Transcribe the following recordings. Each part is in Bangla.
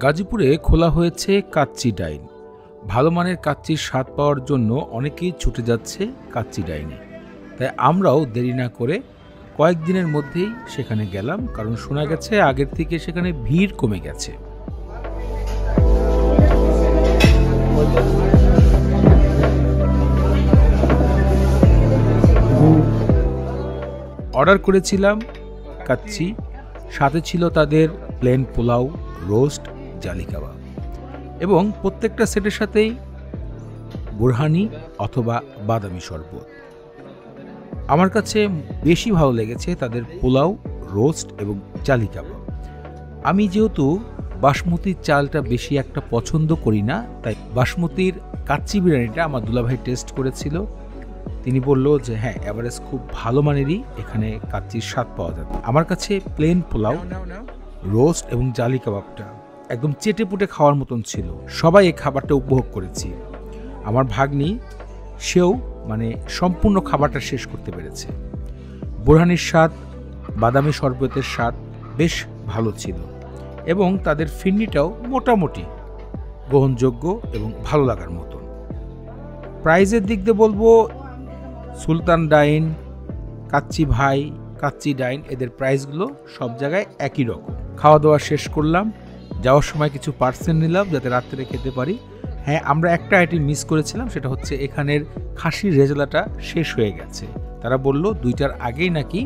গাজীপুরে খোলা হয়েছে কাচ্চি ডাইন। ভালো মানের কাচ্চির স্বাদ পাওয়ার জন্য অনেকেই ছুটে যাচ্ছে কাচ্চি ডাইনে। তাই আমরাও দেরি না করে কয়েকদিনের মধ্যেই সেখানে গেলাম, কারণ শোনা গেছে আগের থেকে সেখানে ভিড় কমে গেছে। অর্ডার করেছিলাম কাচ্চি, সাথে ছিল তাদের প্লেন পোলাও, রোস্ট, জালি কাবাব এবং প্রত্যেকটা সেটের সাথেই বুরহানি অথবা বাদামি শরবত। আমার কাছে বেশি ভালো লেগেছে তাদের পোলাও, রোস্ট এবং জালি কাবাব। আমি যেহেতু বাসমতির চালটা বেশি একটা পছন্দ করি না, তাই বাসমতির কাচ্চি বিরিয়ানিটা আমার দুলাভাই টেস্ট করেছিল। তিনি বলল যে হ্যাঁ, এভারেজ খুব ভালো মানেরই এখানে কাচ্চির স্বাদ পাওয়া যাবে। আমার কাছে প্লেন পোলাও, রোস্ট এবং জালি কাবাবটা একদম চেটে পুটে খাওয়ার মতন ছিল। সবাই এই খাবারটা উপভোগ করেছি। আমার ভাগ্নি, সেও সম্পূর্ণ খাবারটা শেষ করতে পেরেছে। বুরহানির স্বাদ, বাদামি শরবতের স্বাদ বেশ ভালো ছিল এবং তাদের ফিরনিটাও মোটামুটি গ্রহণযোগ্য এবং ভালো লাগার মতন। প্রাইজের দিক দিয়ে বলবো সুলতান ডাইন, কাচ্চি ভাই, কাচ্চি ডাইন, এদের প্রাইসগুলো সব জায়গায় একই রকম। খাওয়া দাওয়া শেষ করলাম, যাওয়ার সময় কিছু পার্সেল নিলাম যাতে রাত্রে খেতে পারি। হ্যাঁ, আমরা একটা আইটেম মিস করেছিলাম, সেটা হচ্ছে এখানের খাসির রেজালাটা শেষ হয়ে গেছে। তারা বলল 2টার আগেই নাকি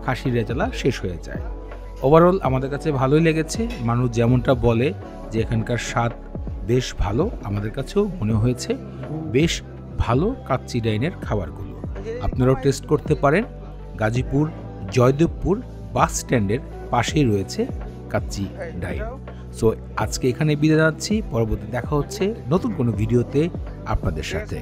খাসির রেজালা শেষ হয়ে যায়। ওভারঅল আমাদের কাছে ভালোই লেগেছে। মানুষ যেমনটা বলে যে এখানকার স্বাদ বেশ ভালো, আমাদের কাছেও মনে হয়েছে বেশ ভালো কাচ্চি ডাইনের খাবারগুলো। আপনারাও টেস্ট করতে পারেন। গাজীপুর জয়দেবপুর বাস স্ট্যান্ডের পাশেই রয়েছে কাচ্চি ডাইন। সো আজকে এখানে বিদায় যাচ্ছি, পরবর্তী দেখা হচ্ছে নতুন কোনো ভিডিওতে আপনাদের সাথে।